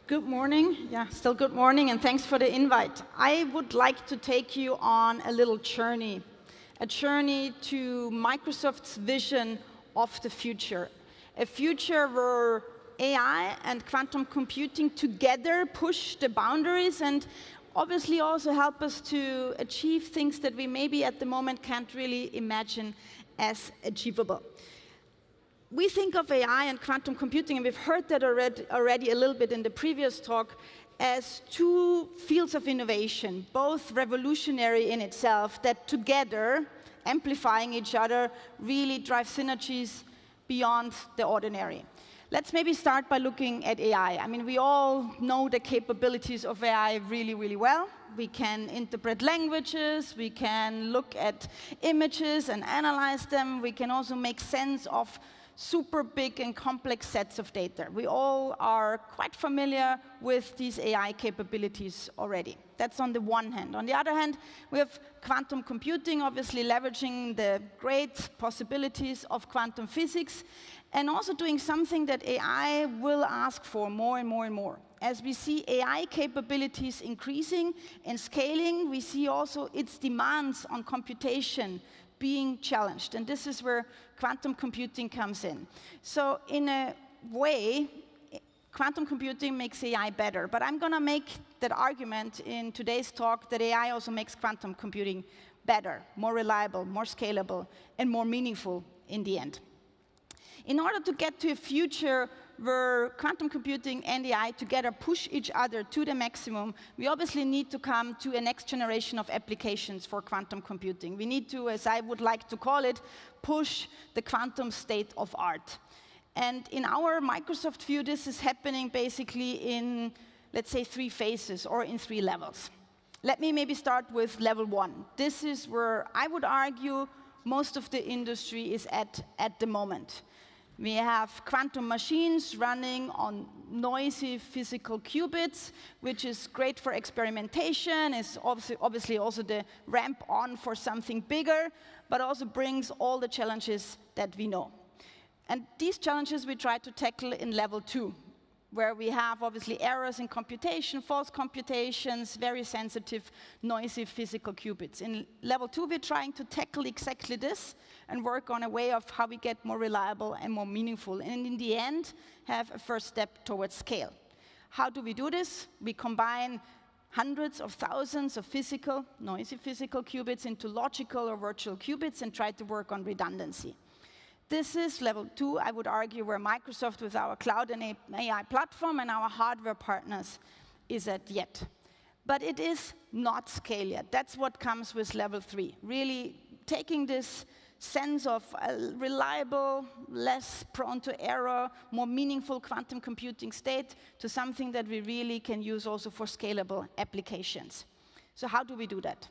Good morning. Yeah, still good morning, and thanks for the invite. I would like to take you on a little journey, a journey to Microsoft's vision of the future, a future where AI and quantum computing together push the boundaries and obviously also help us to achieve things that we maybe at the moment can't really imagine as achievable. We think of AI and quantum computing, and we've heard that already a little bit in the previous talk, as two fields of innovation, both revolutionary in itself, that together, amplifying each other, really drive synergies beyond the ordinary. Let's maybe start by looking at AI. I mean, we all know the capabilities of AI really, really well. We can interpret languages, we can look at images and analyze them, we can also make sense of super big and complex sets of data. We all are quite familiar with these AI capabilities already. That's on the one hand. On the other hand, we have quantum computing, obviously leveraging the great possibilities of quantum physics, and also doing something that AI will ask for more and more and more. As we see AI capabilities increasing and scaling, we see also its demands on computation being challenged. And this is where quantum computing comes in. So in a way, quantum computing makes AI better. But I'm going to make that argument in today's talk that AI also makes quantum computing better, more reliable, more scalable, and more meaningful in the end. In order to get to a future where quantum computing and AI together push each other to the maximum, we obviously need to come to a next generation of applications for quantum computing. We need to, as I would like to call it, push the quantum state of art. And in our Microsoft view, this is happening basically in, let's say, 3 phases or in 3 levels. Let me maybe start with level 1. This is where I would argue most of the industry is at the moment. We have quantum machines running on noisy physical qubits, which is great for experimentation. It's obviously also the ramp on for something bigger, but also brings all the challenges that we know. And these challenges we try to tackle in level 2, where we have obviously errors in computation, false computations, very sensitive, noisy physical qubits. In level 2, we're trying to tackle exactly this and work on a way of how we get more reliable and more meaningful, and in the end, have a first step towards scale. How do we do this? We combine hundreds of thousands of physical, noisy physical qubits into logical or virtual qubits and try to work on redundancy. This is level 2, I would argue, where Microsoft, with our cloud and AI platform and our hardware partners, is at yet. But it is not scale yet. That's what comes with level 3. Really taking this sense of a reliable, less prone to error, more meaningful quantum computing state to something that we really can use also for scalable applications. So how do we do that?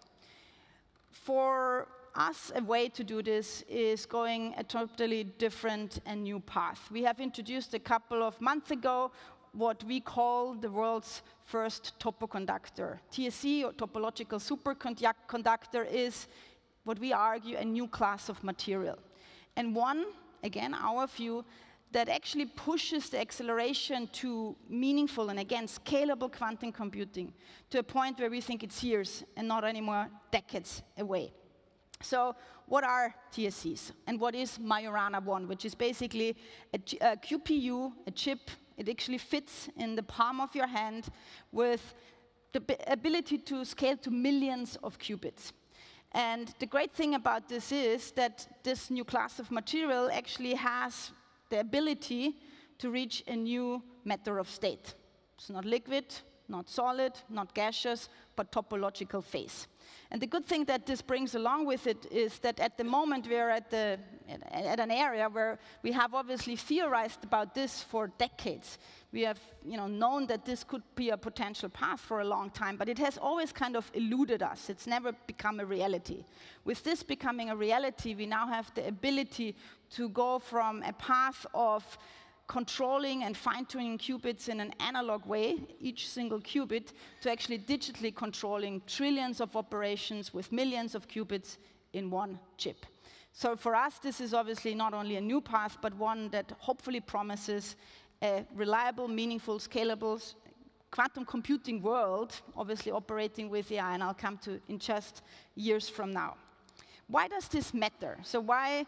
For us, a way to do this is going a totally different and new path. We have introduced a couple of months ago what we call the world's first topoconductor. TSC, or topological superconductor, is what we argue a new class of material. And one, again, our view, that actually pushes the acceleration to meaningful and, again, scalable quantum computing to a point where we think it's years and not anymore decades away. So what are TSCs? And what is Majorana 1, which is basically a QPU, a chip. It actually fits in the palm of your hand with the ability to scale to millions of qubits. And the great thing about this is that this new class of material actually has the ability to reach a new matter of state. It's not liquid, not solid, not gaseous, but topological phase. And the good thing that this brings along with it is that at the moment we are at an area where we have obviously theorized about this for decades. We have known that this could be a potential path for a long time, but it has always kind of eluded us. It's never become a reality. With this becoming a reality, we now have the ability to go from a path of controlling and fine-tuning qubits in an analog way, each single qubit, to actually digitally controlling trillions of operations with millions of qubits in one chip. So for us, this is obviously not only a new path, but one that hopefully promises a reliable, meaningful, scalable quantum computing world, obviously operating with AI, and I'll come to in just years from now. Why does this matter? So why,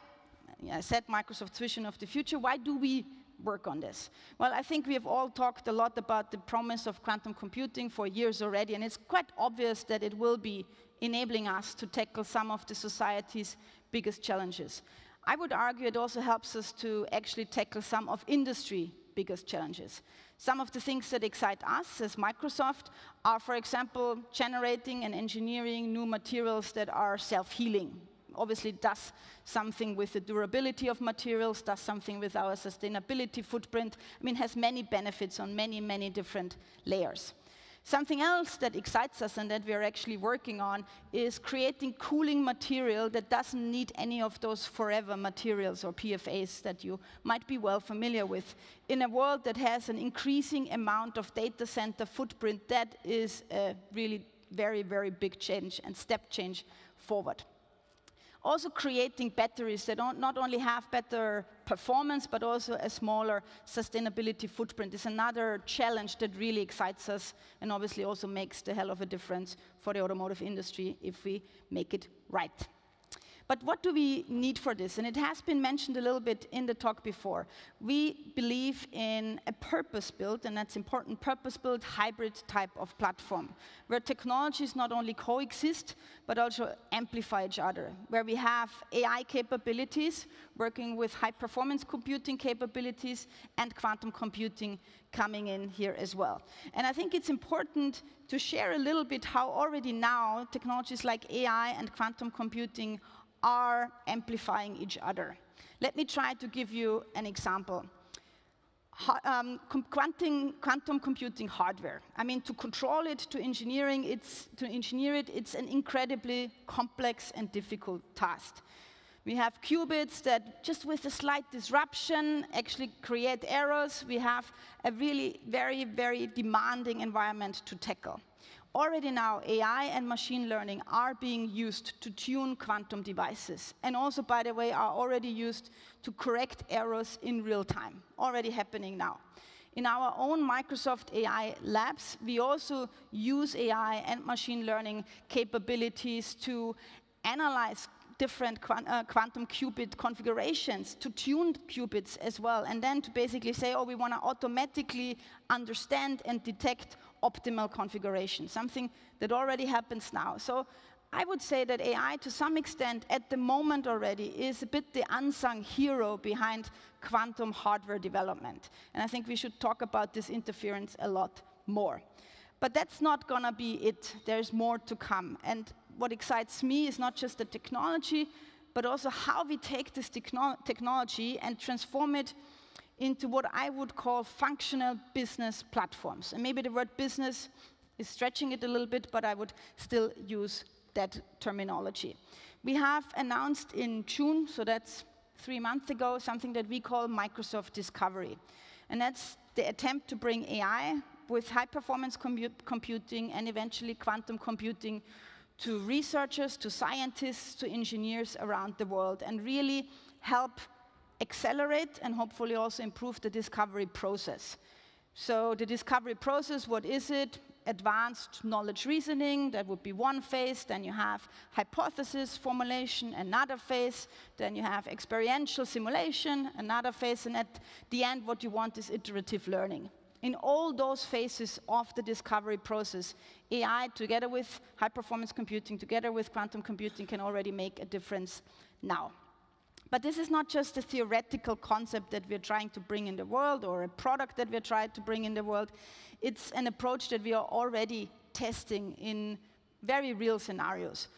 I said Microsoft's vision of the future, why do we work on this? Well, I think we have all talked a lot about the promise of quantum computing for years already, and it's quite obvious that it will be enabling us to tackle some of the society's biggest challenges. I would argue it also helps us to actually tackle some of industry's biggest challenges. Some of the things that excite us as Microsoft are, for example, generating and engineering new materials that are self-healing. Obviously does something with the durability of materials, does something with our sustainability footprint. I mean, has many benefits on many, many different layers. Something else that excites us and that we're actually working on is creating cooling material that doesn't need any of those forever materials or PFAs that you might be well familiar with. In a world that has an increasing amount of data center footprint, that is a really very, very big change and step change forward. Also creating batteries that not only have better performance, but also a smaller sustainability footprint is another challenge that really excites us and obviously also makes the hell of a difference for the automotive industry if we make it right. But what do we need for this? And it has been mentioned a little bit in the talk before. We believe in a purpose-built, and that's important, purpose-built hybrid type of platform, where technologies not only coexist, but also amplify each other, where we have AI capabilities, working with high-performance computing capabilities, and quantum computing coming in here as well. And I think it's important to share a little bit how already now technologies like AI and quantum computing are amplifying each other. Let me try to give you an example. Quantum computing hardware. I mean, to control it, to engineer it, it's an incredibly complex and difficult task. We have qubits that, just with a slight disruption, actually create errors. We have a really very, very demanding environment to tackle. Already now, AI and machine learning are being used to tune quantum devices, and also, by the way, are already used to correct errors in real time, already happening now. In our own Microsoft AI labs, we also use AI and machine learning capabilities to analyze different quantum qubit configurations, to tune qubits as well, and then to basically say, oh, we want to automatically understand and detect optimal configuration, something that already happens now. So I would say that AI, to some extent, at the moment already, is a bit the unsung hero behind quantum hardware development. And I think we should talk about this interference a lot more. But that's not going to be it. There's more to come. And what excites me is not just the technology, but also how we take this technology and transform it into what I would call functional business platforms. And maybe the word business is stretching it a little bit, but I would still use that terminology. We have announced in June, so that's 3 months ago, something that we call Microsoft Discovery. And that's the attempt to bring AI with high-performance computing and eventually quantum computing to researchers, to scientists, to engineers around the world, and really help accelerate and hopefully also improve the discovery process. So the discovery process, what is it? Advanced knowledge reasoning, that would be one phase. Then you have hypothesis formulation, another phase. Then you have experiential simulation, another phase. And at the end, what you want is iterative learning. In all those phases of the discovery process, AI, together with high-performance computing, together with quantum computing, can already make a difference now. But this is not just a theoretical concept that we're trying to bring in the world or a product that we're trying to bring in the world. It's an approach that we are already testing in very real scenarios.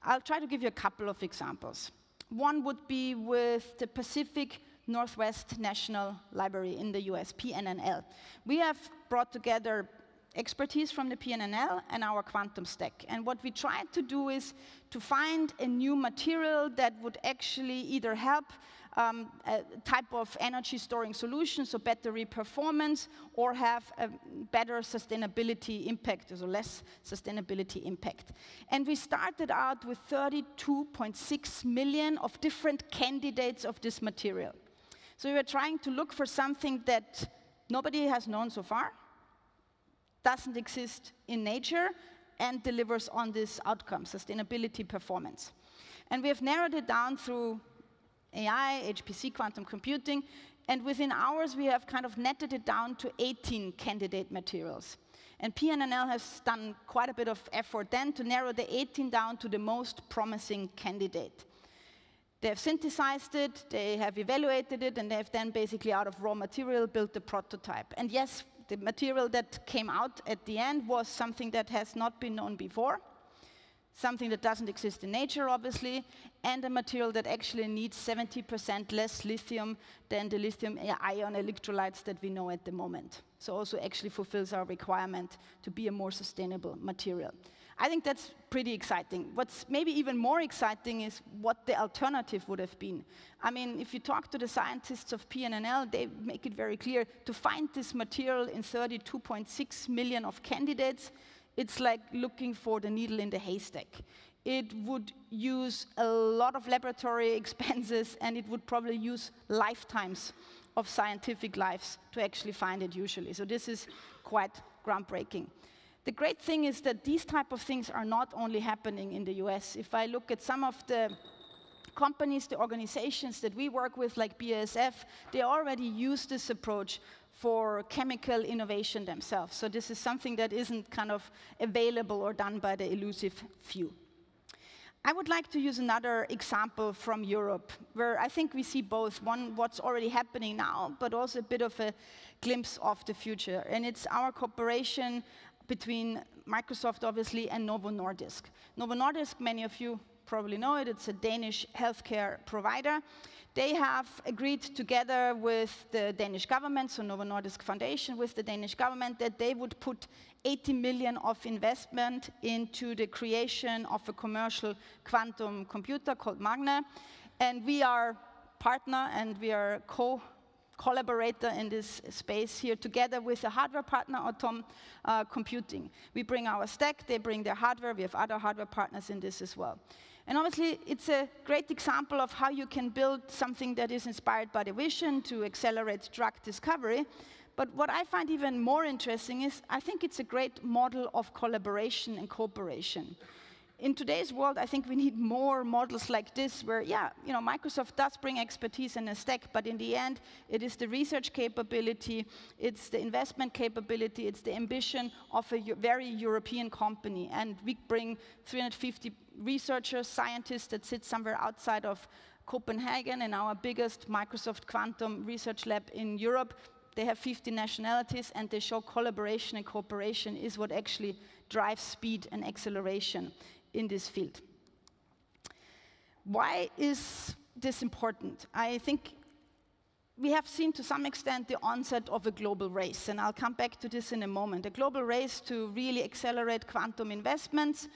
I'll try to give you a couple of examples. One would be with the Pacific Northwest National Library in the US, PNNL. We have brought together expertise from the PNNL and our quantum stack. And what we tried to do is to find a new material that would actually either help a type of energy storing solution, so battery performance, or have a better sustainability impact, or less sustainability impact. And we started out with 32.6 million of different candidates of this material. So we were trying to look for something that nobody has known so far, doesn't exist in nature, and delivers on this outcome, sustainability, performance. And we have narrowed it down through AI, HPC, quantum computing, and within hours we have kind of netted it down to 18 candidate materials. And PNNL has done quite a bit of effort then to narrow the 18 down to the most promising candidate. They have synthesized it, they have evaluated it, and they have then basically out of raw material built the prototype. And yes, the material that came out at the end was something that has not been known before, something that doesn't exist in nature, obviously, and a material that actually needs 70% less lithium than the lithium-ion electrolytes that we know at the moment. So also actually fulfills our requirement to be a more sustainable material. I think that's pretty exciting. What's maybe even more exciting is what the alternative would have been. I mean, if you talk to the scientists of PNNL, they make it very clear to find this material in 32.6 million of candidates, it's like looking for the needle in the haystack. It would use a lot of laboratory expenses, and it would probably use lifetimes of scientific lives to actually find it usually. So this is quite groundbreaking. The great thing is that these type of things are not only happening in the US. If I look at some of the companies, the organizations that we work with, like BASF, they already use this approach for chemical innovation themselves. So this is something that isn't kind of available or done by the elusive few. I would like to use another example from Europe, where I think we see both, one, what's already happening now, but also a bit of a glimpse of the future. And it's our cooperation between Microsoft, obviously, and Novo Nordisk. Novo Nordisk, many of you probably know it, it's a Danish healthcare provider. They have agreed together with the Danish government, so Novo Nordisk Foundation, with the Danish government, that they would put 80 million of investment into the creation of a commercial quantum computer called Magna. And we are partner and we are collaborator in this space here together with a hardware partner, Atom Computing. We bring our stack, they bring their hardware, we have other hardware partners in this as well. And obviously, it's a great example of how you can build something that is inspired by the vision to accelerate drug discovery. But what I find even more interesting is, I think it's a great model of collaboration and cooperation. In today's world, I think we need more models like this, where, yeah, you know, Microsoft does bring expertise in a stack, but in the end, it is the research capability, it's the investment capability, it's the ambition of a very European company. And we bring 350 researchers, scientists that sit somewhere outside of Copenhagen in our biggest Microsoft Quantum Research Lab in Europe. They have 50 nationalities, and they show collaboration and cooperation is what actually drives speed and acceleration in this field. Why is this important? I think we have seen to some extent the onset of a global race, and I'll come back to this in a moment. A global race to really accelerate quantum investments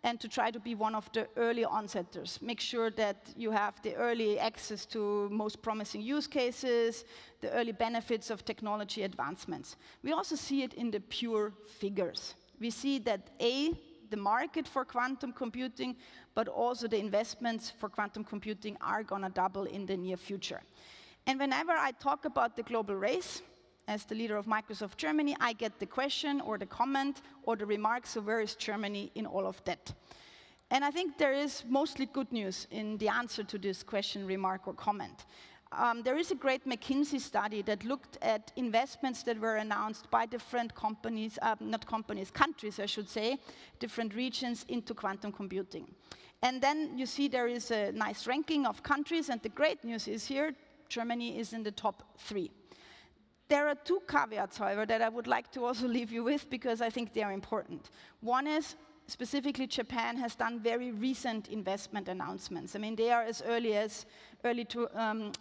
and to try to be one of the early onsetters. Make sure that you have the early access to most promising use cases, the early benefits of technology advancements. We also see it in the pure figures. We see that the market for quantum computing, but also the investments for quantum computing are going to double in the near future. And whenever I talk about the global race, as the leader of Microsoft Germany, I get the question or the comment or the remark, so where is Germany in all of that? And I think there is mostly good news in the answer to this question, remark, or comment. There is a great McKinsey study that looked at investments that were announced by different companies, countries, I should say, different regions into quantum computing. And then you see there is a nice ranking of countries, and the great news is here, Germany is in the top 3. There are 2 caveats, however, that I would like to also leave you with, because I think they are important. One is, specifically, Japan has done very recent investment announcements. I mean, they are as early to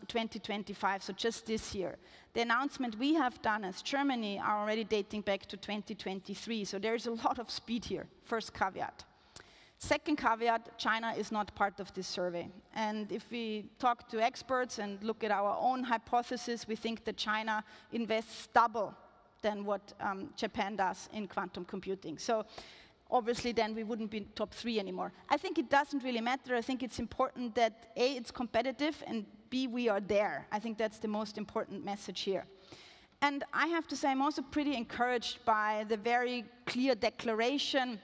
2025, so just this year. The announcement we have done as Germany are already dating back to 2023, so there is a lot of speed here, first caveat. Second caveat, China is not part of this survey. And if we talk to experts and look at our own hypothesis, we think that China invests double than what Japan does in quantum computing. So obviously then we wouldn't be top 3 anymore. I think it doesn't really matter. I think it's important that A, it's competitive, and B, we are there. I think that's the most important message here. And I have to say, I'm also pretty encouraged by the very clear declaration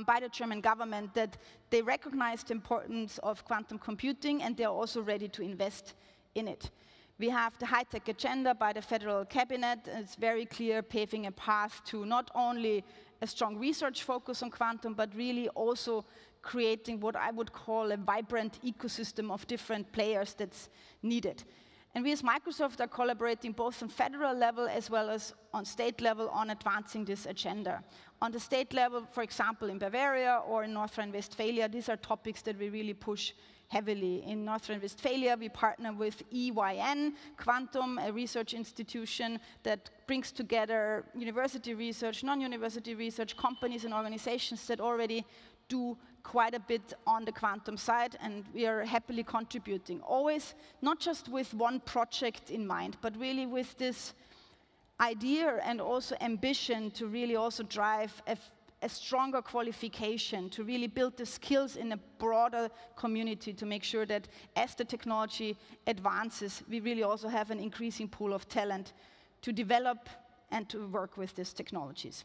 by the German government that they recognize the importance of quantum computing, and they're also ready to invest in it. We have the high-tech agenda by the federal cabinet, and it's very clear, paving a path to not only a strong research focus on quantum, but really also creating what I would call a vibrant ecosystem of different players that's needed. And we as Microsoft are collaborating both on federal level as well as on state level on advancing this agenda. On the state level, for example, in Bavaria or in North Rhine-Westphalia, these are topics that we really push heavily. In North Rhine-Westphalia, we partner with EYN Quantum, a research institution that brings together university research, non-university research, companies and organizations that already do quite a bit on the quantum side, and we are happily contributing. Always not just with one project in mind, but really with this idea and also ambition to really also drive a stronger qualification, to really build the skills in a broader community to make sure that as the technology advances, we really also have an increasing pool of talent to develop and to work with these technologies.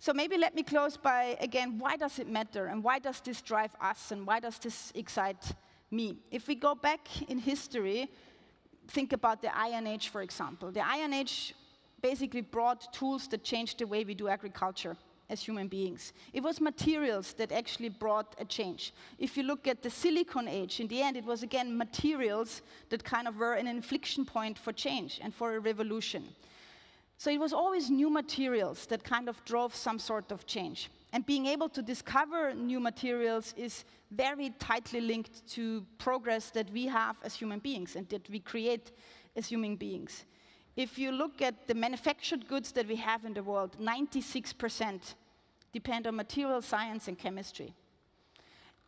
So maybe let me close by, again, why does it matter and why does this drive us and why does this excite me? If we go back in history, think about the Iron Age, for example. The Iron Age basically brought tools that changed the way we do agriculture as human beings. It was materials that actually brought a change. If you look at the Silicon Age, in the end, it was again materials that kind of were an inflection point for change and for a revolution. So it was always new materials that kind of drove some sort of change. And being able to discover new materials is very tightly linked to progress that we have as human beings and that we create as human beings. If you look at the manufactured goods that we have in the world, 96% depend on material science and chemistry.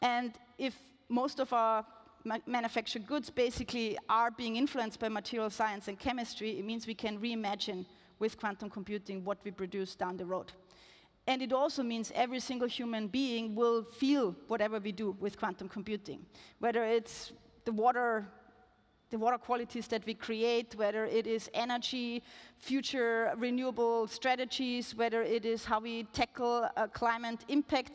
And if most of our manufactured goods basically are being influenced by material science and chemistry, it means we can reimagine with quantum computing what we produce down the road. And it also means every single human being will feel whatever we do with quantum computing, whether it's the water qualities that we create, whether it is energy, future renewable strategies, whether it is how we tackle climate impact.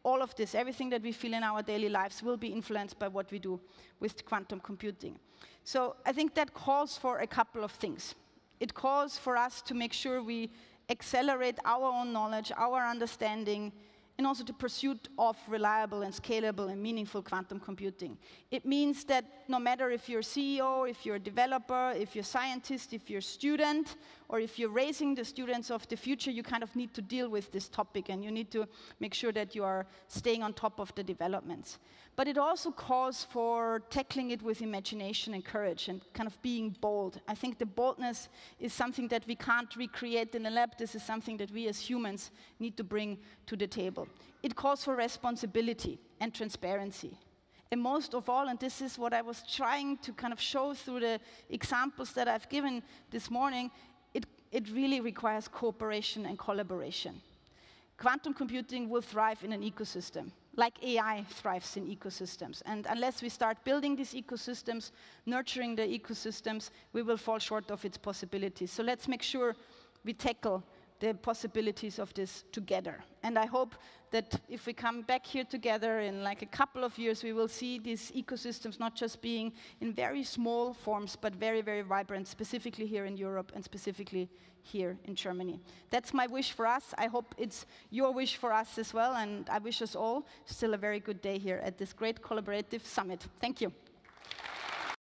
All of this, everything that we feel in our daily lives will be influenced by what we do with quantum computing. So I think that calls for a couple of things. It calls for us to make sure we accelerate our own knowledge, our understanding, and also the pursuit of reliable and scalable and meaningful quantum computing. It means that no matter if you're a CEO, if you're a developer, if you're a scientist, if you're a student, or if you're raising the students of the future, you kind of need to deal with this topic, and you need to make sure that you are staying on top of the developments. But it also calls for tackling it with imagination and courage and kind of being bold. I think the boldness is something that we can't recreate in a lab. This is something that we as humans need to bring to the table. It calls for responsibility and transparency. And most of all, and this is what I was trying to kind of show through the examples that I've given this morning, it really requires cooperation and collaboration. Quantum computing will thrive in an ecosystem, like AI thrives in ecosystems. And unless we start building these ecosystems, nurturing the ecosystems, we will fall short of its possibilities. So let's make sure we tackle the possibilities of this together. And I hope that if we come back here together in like a couple of years, we will see these ecosystems not just being in very small forms, but very, very vibrant, specifically here in Europe and specifically here in Germany. That's my wish for us. I hope it's your wish for us as well, and I wish us all still a very good day here at this great collaborative summit. Thank you.